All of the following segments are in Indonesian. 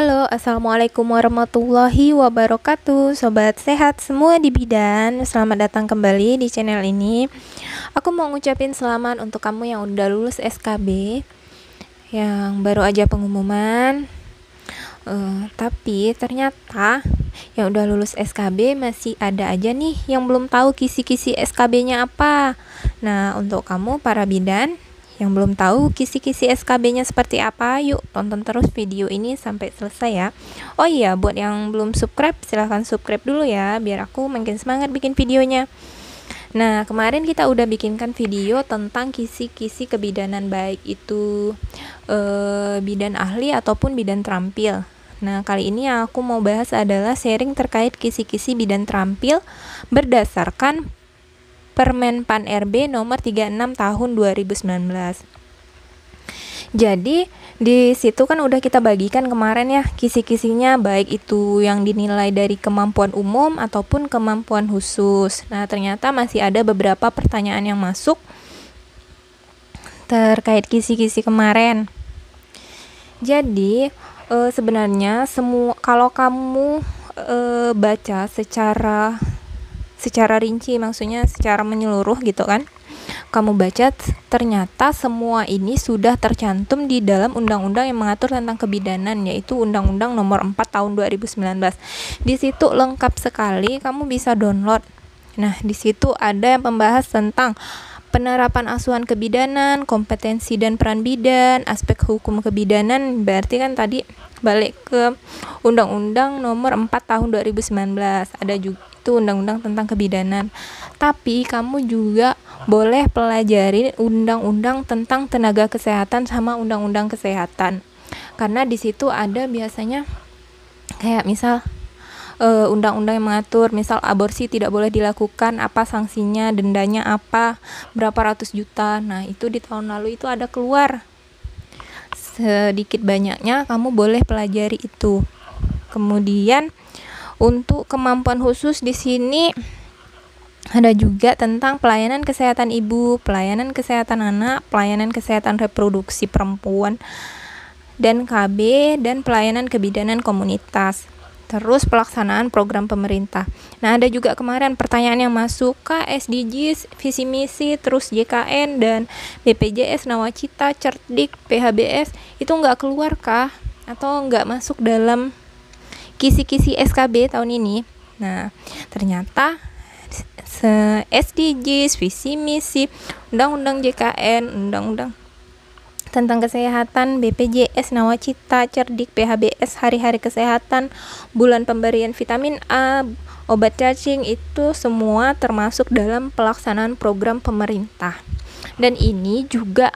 Halo, assalamualaikum warahmatullahi wabarakatuh. Sobat sehat semua di bidan, selamat datang kembali di channel ini. Aku mau ngucapin selamat untuk kamu yang udah lulus SKB, yang baru aja pengumuman. Tapi ternyata yang udah lulus SKB masih ada aja nih yang belum tahu kisi-kisi SKB-nya apa. Nah, untuk kamu para bidan yang belum tahu kisi-kisi SKB-nya seperti apa, yuk tonton terus video ini sampai selesai ya. Oh iya, buat yang belum subscribe, silahkan subscribe dulu ya, biar aku makin semangat bikin videonya. Nah, kemarin kita udah bikinkan video tentang kisi-kisi kebidanan, baik itu bidan ahli ataupun bidan terampil. Nah, kali ini yang aku mau bahas adalah sharing terkait kisi-kisi bidan terampil berdasarkan Permen Pan RB nomor 36 tahun 2019. Jadi di situ kan udah kita bagikan kemarin ya kisi-kisinya, baik itu yang dinilai dari kemampuan umum ataupun kemampuan khusus. Nah, ternyata masih ada beberapa pertanyaan yang masuk terkait kisi-kisi kemarin. Jadi sebenarnya kalau kamu baca secara rinci, maksudnya secara menyeluruh gitu kan, kamu baca ternyata semua ini sudah tercantum di dalam undang-undang yang mengatur tentang kebidanan, yaitu Undang-Undang Nomor 4 Tahun 2019. Di situ lengkap sekali, kamu bisa download. Nah, di situ ada yang membahas tentang penerapan asuhan kebidanan, kompetensi dan peran bidan, aspek hukum kebidanan. Berarti kan tadi balik ke Undang-Undang Nomor 4 Tahun 2019. Ada juga itu undang-undang tentang kebidanan. Tapi kamu juga boleh pelajari undang-undang tentang tenaga kesehatan sama undang-undang kesehatan. Karena di situ ada biasanya kayak misal undang-undang yang mengatur misal aborsi tidak boleh dilakukan, apa sanksinya, dendanya apa, berapa ratus juta. Nah, itu di tahun lalu itu ada keluar. Sedikit banyaknya kamu boleh pelajari itu. Kemudian untuk kemampuan khusus di sini ada juga tentang pelayanan kesehatan ibu, pelayanan kesehatan anak, pelayanan kesehatan reproduksi perempuan dan KB, dan pelayanan kebidanan komunitas. Terus pelaksanaan program pemerintah. Nah, ada juga kemarin pertanyaan yang masuk, SDGs, visi misi, terus JKN dan BPJS, Nawacita, Cerdik, PHBS itu nggak keluar kah? Atau nggak masuk dalam kisi-kisi SKB tahun ini? Nah, ternyata SDGs, visi misi, undang-undang JKN, undang-undang tentang kesehatan, BPJS, Nawacita, Cerdik, PHBS, hari-hari kesehatan, bulan pemberian vitamin A, obat cacing, itu semua termasuk dalam pelaksanaan program pemerintah. Dan ini juga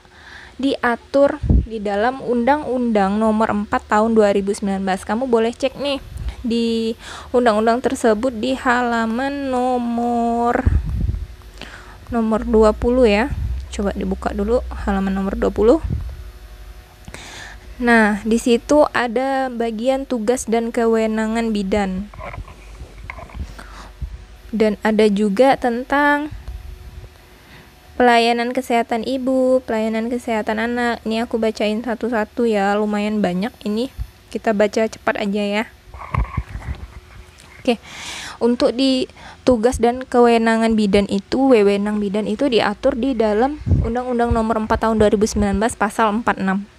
diatur di dalam Undang-Undang Nomor 4 Tahun 2019. Kamu boleh cek nih di undang-undang tersebut di halaman nomor 20 ya. Coba dibuka dulu halaman nomor 20. Nah, di situ ada bagian tugas dan kewenangan bidan. Dan ada juga tentang pelayanan kesehatan ibu, pelayanan kesehatan anak. Ini aku bacain satu-satu ya, lumayan banyak ini. Kita baca cepat aja ya. Oke, untuk di tugas dan kewenangan bidan itu, wewenang bidan itu diatur di dalam Undang-Undang Nomor 4 Tahun 2019 pasal 46.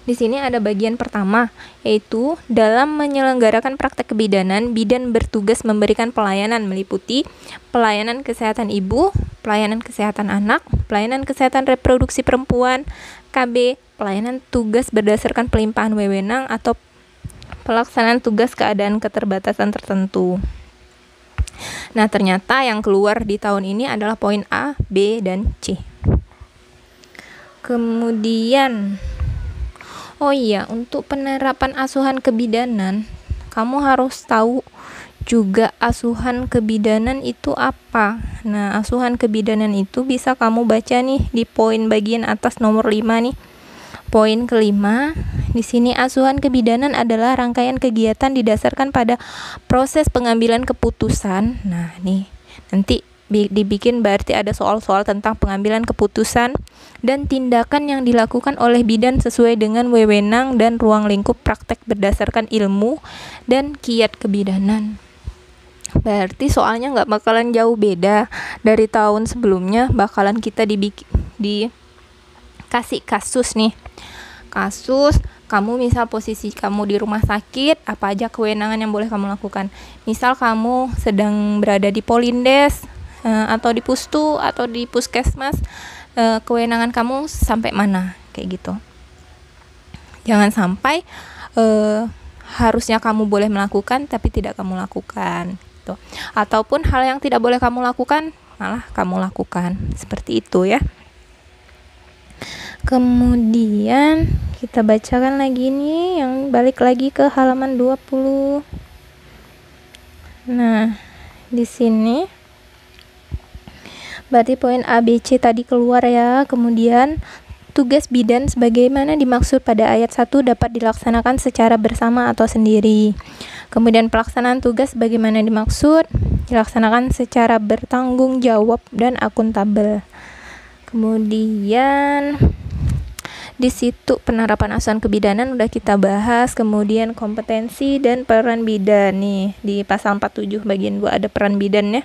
Di sini ada bagian pertama, yaitu dalam menyelenggarakan praktek kebidanan, bidan bertugas memberikan pelayanan meliputi pelayanan kesehatan ibu, pelayanan kesehatan anak, pelayanan kesehatan reproduksi perempuan, KB, pelayanan tugas berdasarkan pelimpahan wewenang atau pelaksanaan tugas keadaan keterbatasan tertentu. Nah, ternyata yang keluar di tahun ini adalah poin A, B, dan C. Kemudian, oh iya, untuk penerapan asuhan kebidanan, kamu harus tahu juga asuhan kebidanan itu apa. Nah, asuhan kebidanan itu bisa kamu baca nih di poin bagian atas nomor 5 nih. Poin kelima, di sini asuhan kebidanan adalah rangkaian kegiatan didasarkan pada proses pengambilan keputusan. Nah, nih nanti dibikin berarti ada soal-soal tentang pengambilan keputusan dan tindakan yang dilakukan oleh bidan sesuai dengan wewenang dan ruang lingkup praktek berdasarkan ilmu dan kiat kebidanan. Berarti soalnya nggak bakalan jauh beda dari tahun sebelumnya. Bakalan kita dikasih kasus nih, kasus kamu misal posisi kamu di rumah sakit, apa aja kewenangan yang boleh kamu lakukan. Misal kamu sedang berada di Polindes atau di Pustu atau di Puskesmas, kewenangan kamu sampai mana, kayak gitu. Jangan sampai harusnya kamu boleh melakukan tapi tidak kamu lakukan gitu. Ataupun hal yang tidak boleh kamu lakukan malah kamu lakukan, seperti itu ya. Kemudian kita bacakan lagi nih, yang balik lagi ke halaman 20. Nah, di sini berarti poin A, B, C tadi keluar ya. Kemudian tugas bidan sebagaimana dimaksud pada ayat 1 dapat dilaksanakan secara bersama atau sendiri. Kemudian pelaksanaan tugas sebagaimana dimaksud dilaksanakan secara bertanggung jawab dan akuntabel. Kemudian di situ penerapan asuhan kebidanan udah kita bahas. Kemudian kompetensi dan peran bidan nih di pasal 47 bagian 2 ada peran bidan ya.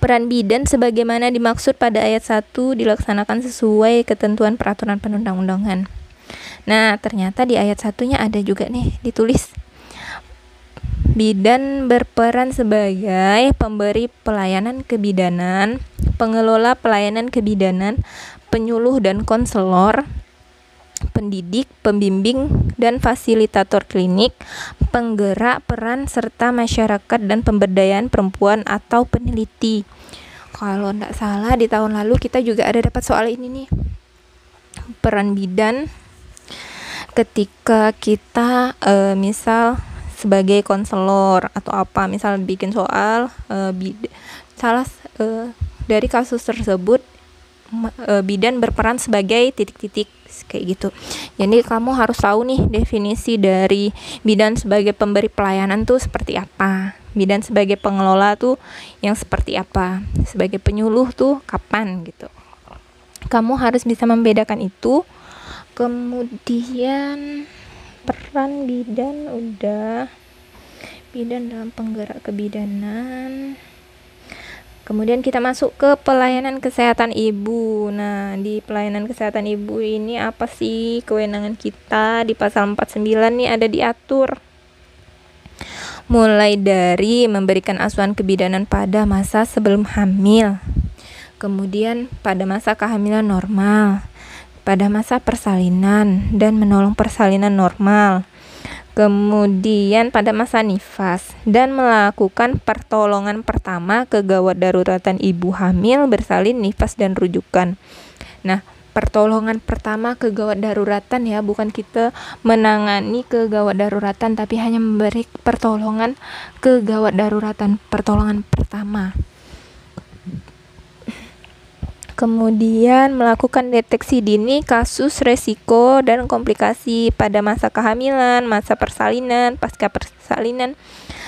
Peran bidan sebagaimana dimaksud pada ayat 1 dilaksanakan sesuai ketentuan peraturan perundang-undangan. Nah, ternyata di ayat 1-nya ada juga nih ditulis bidan berperan sebagai pemberi pelayanan kebidanan, pengelola pelayanan kebidanan, penyuluh dan konselor, pendidik, pembimbing, dan fasilitator klinik, penggerak peran serta masyarakat dan pemberdayaan perempuan atau peneliti. Kalau tidak salah di tahun lalu kita juga ada dapat soal ini nih, peran bidan ketika kita misal sebagai konselor atau apa, misal bikin soal dari kasus tersebut bidan berperan sebagai titik-titik kayak gitu. Jadi kamu harus tahu nih definisi dari bidan sebagai pemberi pelayanan tuh seperti apa, bidan sebagai pengelola tuh yang seperti apa, sebagai penyuluh tuh kapan gitu. Kamu harus bisa membedakan itu. Kemudian peran bidan udah, bidan dalam penggerak kebidanan. Kemudian kita masuk ke pelayanan kesehatan ibu. Nah, di pelayanan kesehatan ibu ini apa sih kewenangan kita? Di pasal 49 nih ada diatur. Mulai dari memberikan asuhan kebidanan pada masa sebelum hamil. Kemudian pada masa kehamilan normal, pada masa persalinan dan menolong persalinan normal. Kemudian pada masa nifas dan melakukan pertolongan pertama kegawat daruratan ibu hamil, bersalin, nifas, dan rujukan. Nah, pertolongan pertama kegawat daruratan ya, bukan kita menangani kegawat daruratan tapi hanya memberi pertolongan kegawat daruratan, pertolongan pertama. Kemudian melakukan deteksi dini kasus resiko dan komplikasi pada masa kehamilan, masa persalinan, pasca persalinan,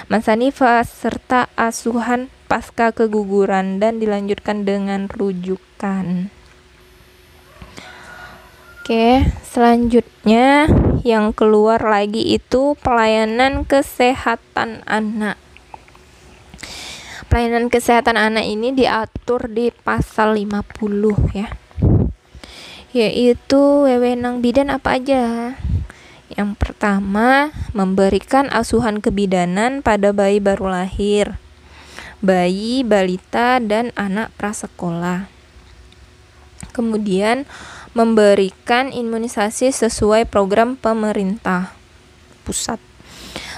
masa nifas, serta asuhan pasca keguguran, dan dilanjutkan dengan rujukan. Oke, selanjutnya yang keluar lagi itu pelayanan kesehatan anak. Pelayanan kesehatan anak ini diatur di pasal 50 ya. Yaitu wewenang bidan apa aja. Yang pertama, memberikan asuhan kebidanan pada bayi baru lahir, bayi, balita, dan anak prasekolah. Kemudian, memberikan imunisasi sesuai program pemerintah pusat.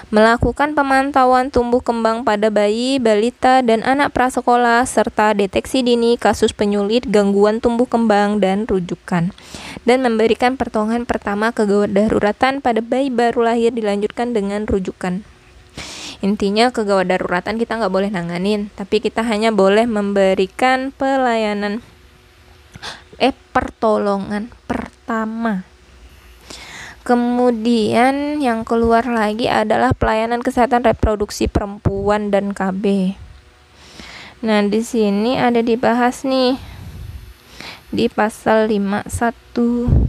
Melakukan pemantauan tumbuh kembang pada bayi, balita, dan anak prasekolah, serta deteksi dini kasus penyulit, gangguan tumbuh kembang, dan rujukan. Dan memberikan pertolongan pertama kegawat daruratan pada bayi baru lahir dilanjutkan dengan rujukan. Intinya kegawat daruratan kita nggak boleh nanganin, tapi kita hanya boleh memberikan pertolongan pertama. Kemudian yang keluar lagi adalah pelayanan kesehatan reproduksi perempuan dan KB. Nah, di sini ada dibahas nih di pasal 51.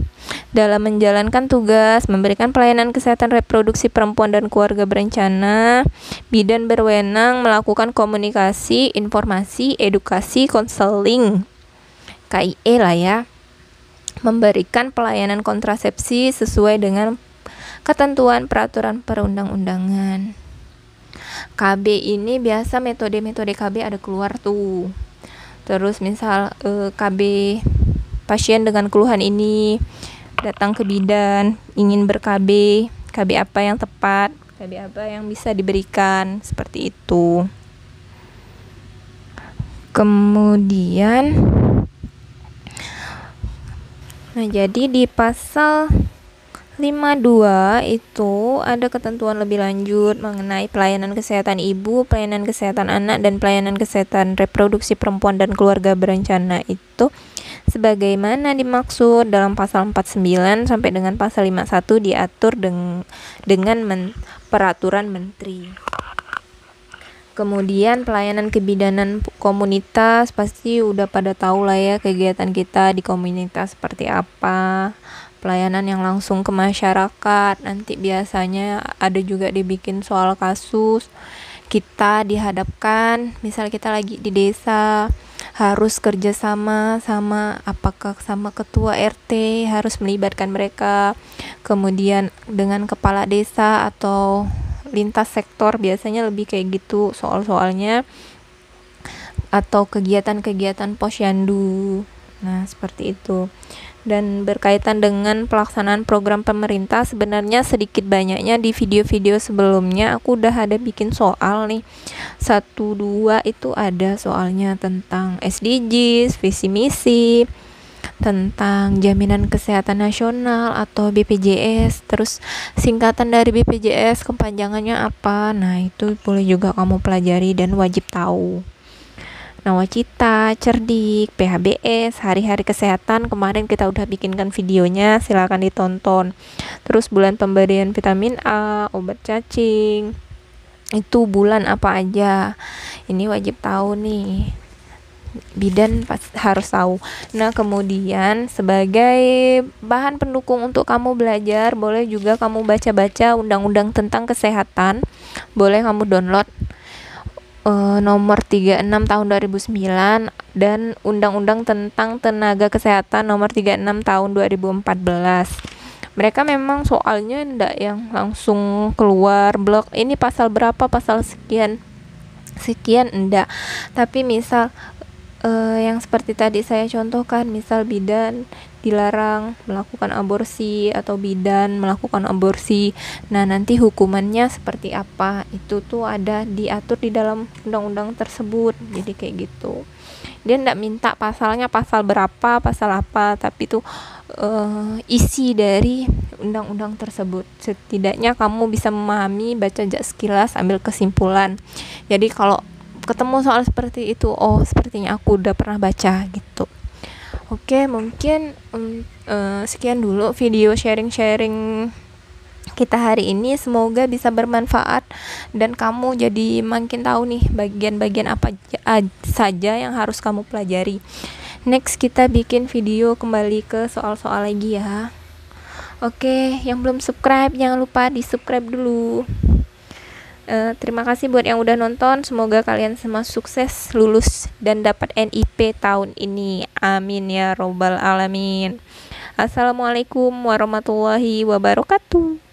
Dalam menjalankan tugas memberikan pelayanan kesehatan reproduksi perempuan dan keluarga berencana, bidan berwenang melakukan komunikasi, informasi, edukasi, konseling, KIE lah ya, memberikan pelayanan kontrasepsi sesuai dengan ketentuan peraturan perundang-undangan. KB ini biasa metode-metode KB ada keluar tuh. Terus misal KB pasien dengan keluhan ini datang ke bidan, ingin ber-KB, KB apa yang tepat, KB apa yang bisa diberikan, seperti itu. Kemudian, nah jadi di pasal 52 itu ada ketentuan lebih lanjut mengenai pelayanan kesehatan ibu, pelayanan kesehatan anak, dan pelayanan kesehatan reproduksi perempuan dan keluarga berencana itu sebagaimana dimaksud dalam pasal 49 sampai dengan pasal 51 diatur dengan peraturan menteri. Kemudian pelayanan kebidanan komunitas, pasti udah pada tahu lah ya kegiatan kita di komunitas seperti apa. Pelayanan yang langsung ke masyarakat, nanti biasanya ada juga dibikin soal kasus. Kita dihadapkan, misal kita lagi di desa, harus kerjasama apakah sama ketua RT, harus melibatkan mereka, kemudian dengan kepala desa atau lintas sektor, biasanya lebih kayak gitu soal-soalnya, atau kegiatan-kegiatan posyandu. Nah, seperti itu. Dan berkaitan dengan pelaksanaan program pemerintah, sebenarnya sedikit banyaknya di video-video sebelumnya aku udah ada bikin soal nih. 1-2 itu ada soalnya tentang SDGs, visi misi, tentang jaminan kesehatan nasional atau BPJS, terus singkatan dari BPJS kepanjangannya apa. Nah, itu boleh juga kamu pelajari dan wajib tahu. Nawacita, Cerdik, PHBS, Hari-Hari Kesehatan, kemarin kita udah bikinkan videonya, silakan ditonton. Terus bulan pemberian vitamin A, obat cacing, itu bulan apa aja, ini wajib tahu nih, bidan harus tahu. Nah, kemudian sebagai bahan pendukung untuk kamu belajar, boleh juga kamu baca-baca undang-undang tentang kesehatan, boleh kamu download nomor 36 tahun 2009 dan undang-undang tentang tenaga kesehatan nomor 36 tahun 2014. Mereka memang soalnya ndak yang langsung keluar blok ini pasal berapa, pasal sekian enggak, tapi misal yang seperti tadi saya contohkan, misal bidan dilarang melakukan aborsi atau bidan melakukan aborsi, nah nanti hukumannya seperti apa, itu tuh ada diatur di dalam undang-undang tersebut. Jadi kayak gitu, dia ndak minta pasalnya pasal berapa, pasal apa, tapi tuh isi dari undang-undang tersebut. Setidaknya kamu bisa memahami, baca aja sekilas, ambil kesimpulan. Jadi kalau ketemu soal seperti itu, oh sepertinya aku udah pernah baca gitu. Oke, mungkin sekian dulu video sharing-sharing kita hari ini, semoga bisa bermanfaat dan kamu jadi makin tahu nih bagian-bagian apa saja yang harus kamu pelajari. Next kita bikin video kembali ke soal-soal lagi ya. Oke, yang belum subscribe jangan lupa di subscribe dulu. Terima kasih buat yang udah nonton, semoga kalian semua sukses lulus dan dapat NIP tahun ini, amin ya robbal alamin. Assalamualaikum warahmatullahi wabarakatuh.